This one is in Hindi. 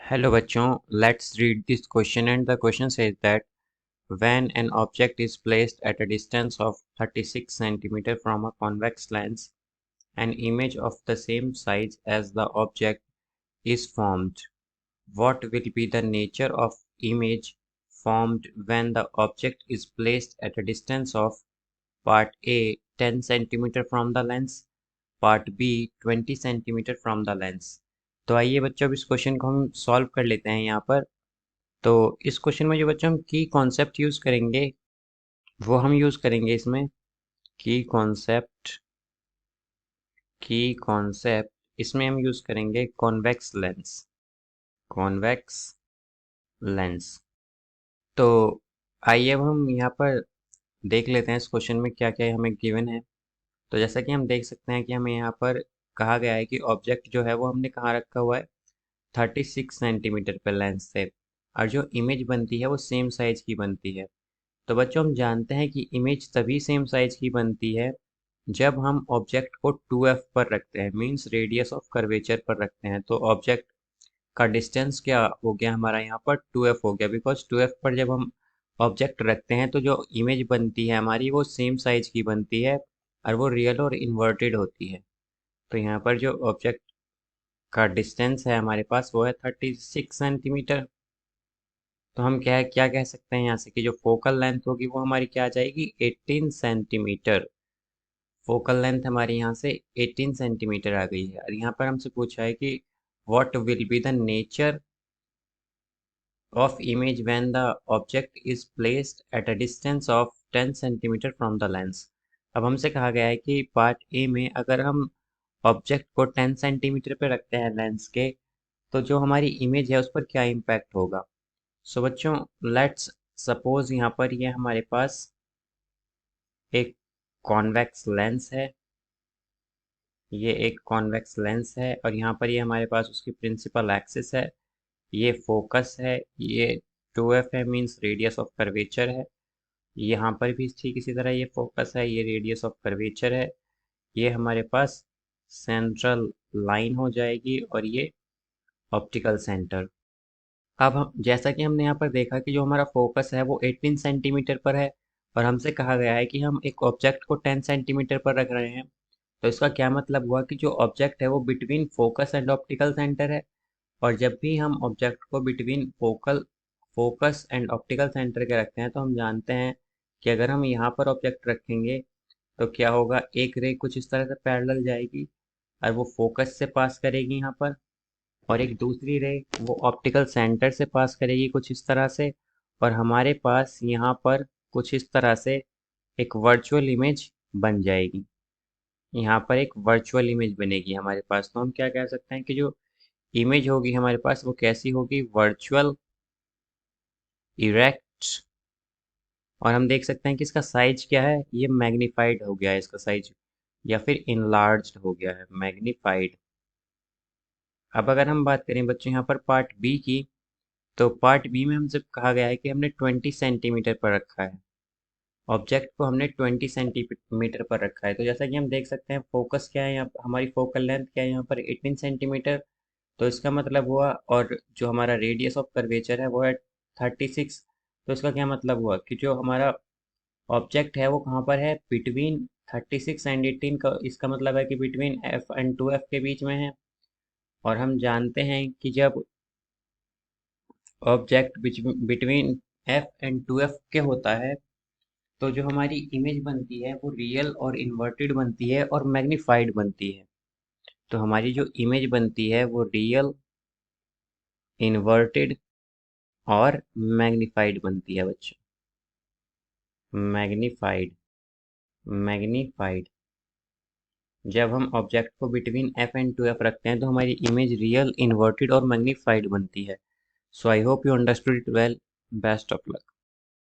Hello बच्चों, let's read this question and the question says that when an object is placed at a distance of 36 centimeter from a convex lens, an image of the same size as the object is formed. What will be the nature of image formed when the object is placed at a distance of part A 10 centimeter from the lens, part B 20 centimeter from the lens। तो आइए बच्चों अब इस क्वेश्चन को हम सॉल्व कर लेते हैं यहाँ पर। तो इस क्वेश्चन में जो बच्चों हम की कॉन्सेप्ट यूज़ करेंगे वो हम यूज़ करेंगे इसमें की कॉन्सेप्ट इसमें हम यूज़ करेंगे कॉन्वेक्स लेंस। तो आइए अब हम यहाँ पर देख लेते हैं इस क्वेश्चन में क्या क्या हमें गिवन है। तो जैसा कि हम देख सकते हैं कि हमें यहाँ पर कहा गया है कि ऑब्जेक्ट जो है वो हमने कहाँ रखा हुआ है 36 सेंटीमीटर पर लेंस से, और जो इमेज बनती है वो सेम साइज की बनती है। तो बच्चों हम जानते हैं कि इमेज तभी सेम साइज की बनती है जब हम ऑब्जेक्ट को 2f पर रखते हैं, मींस रेडियस ऑफ कर्वेचर पर रखते हैं। तो ऑब्जेक्ट का डिस्टेंस क्या हो गया हमारा यहाँ पर 2f हो गया, बिकॉज 2f पर जब हम ऑब्जेक्ट रखते हैं तो जो इमेज बनती है हमारी वो सेम साइज की बनती है और वो रियल और इन्वर्टेड होती है। तो यहाँ पर जो ऑब्जेक्ट का डिस्टेंस है हमारे पास वो है 36 सेंटीमीटर। तो हम क्या क्या कह सकते हैं यहाँ से कि जो फोकल लेंथ होगी वो हमारी क्या आ जाएगी 18 सेंटीमीटर। फोकल लेंथ हमारी यहाँ से 18 सेंटीमीटर आ गई है। और यहाँ पर हमसे पूछा है कि what will be the nature of image when the object is placed at a distance of 10 centimetre from the lens. अब हमसे कहा गया है कि पार्ट ए में अगर हम ऑब्जेक्ट को 10 सेंटीमीटर पे रखते हैं लेंस के, तो जो हमारी इमेज है उस पर क्या इम्पैक्ट होगा। सो बच्चों लेट्स सपोज यहाँ पर ये हमारे पास एक कॉन्वेक्स लेंस है, ये एक कॉन्वेक्स लेंस है और यहाँ पर ये हमारे पास उसकी प्रिंसिपल एक्सिस है, ये फोकस है, ये 2f है मींस रेडियस ऑफ कर्वेचर है, यहाँ पर भी ठीक इसी तरह ये फोकस है, ये रेडियस ऑफ कर्वेचर है, ये हमारे पास सेंट्रल लाइन हो जाएगी और ये ऑप्टिकल सेंटर। अब हम जैसा कि हमने यहाँ पर देखा कि जो हमारा फोकस है वो 18 सेंटीमीटर पर है और हमसे कहा गया है कि हम एक ऑब्जेक्ट को 10 सेंटीमीटर पर रख रहे हैं। तो इसका क्या मतलब हुआ कि जो ऑब्जेक्ट है वो between focus and optical centre है। और जब भी हम ऑब्जेक्ट को between focus and optical centre के रखते हैं तो हम जानते हैं कि अगर हम यहाँ पर ऑब्जेक्ट रखेंगे तो क्या होगा, एक रे कुछ इस तरह से पैरेलल जाएगी और वो फोकस से पास करेगी यहाँ पर, और एक दूसरी रे वो ऑप्टिकल सेंटर से पास करेगी कुछ इस तरह से, और हमारे पास यहाँ पर कुछ इस तरह से एक वर्चुअल इमेज बन जाएगी। यहाँ पर एक वर्चुअल इमेज बनेगी हमारे पास। तो हम क्या कह सकते हैं कि जो इमेज होगी हमारे पास वो कैसी होगी, वर्चुअल, इरेक्ट, और हम देख सकते हैं कि इसका साइज क्या है, ये मैग्नीफाइड हो गया है इसका साइज, या फिर इनलार्ज्ड हो गया है, मैग्नीफाइड। अब अगर हम बात करें बच्चों यहाँ पर पार्ट बी की, तो पार्ट बी में हमसे कहा गया है कि हमने 20 सेंटीमीटर पर रखा है ऑब्जेक्ट को, हमने 20 सेंटीमीटर पर रखा है। तो जैसा कि हम देख सकते हैं फोकस क्या है यहाँ हमारी फोकल लेंथ क्या है यहाँ पर 18 सेंटीमीटर। तो इसका मतलब हुआ, और जो हमारा रेडियस ऑफ कर्वेचर है वो है 36। तो इसका क्या मतलब हुआ कि जो हमारा ऑब्जेक्ट है वो कहाँ पर है, बिटवीन 36 एंड 18 का। इसका मतलब है कि बिटवीन एफ एंड 2f के बीच में है। और हम जानते हैं कि जब object between F and 2f के होता है तो जो हमारी इमेज बनती है वो रियल और इन्वर्टेड बनती है और मैग्नीफाइड बनती है। तो हमारी जो इमेज बनती है वो रियल, इन्वर्टेड और मैग्नीफाइड बनती है बच्चों, मैग्नीफाइड, मैग्नीफाइड। जब हम ऑब्जेक्ट को बिटवीन एफ एंड 2f रखते हैं तो हमारी इमेज रियल, इन्वर्टेड और मैग्नीफाइड बनती है। So I hope you understood it well. Best of luck.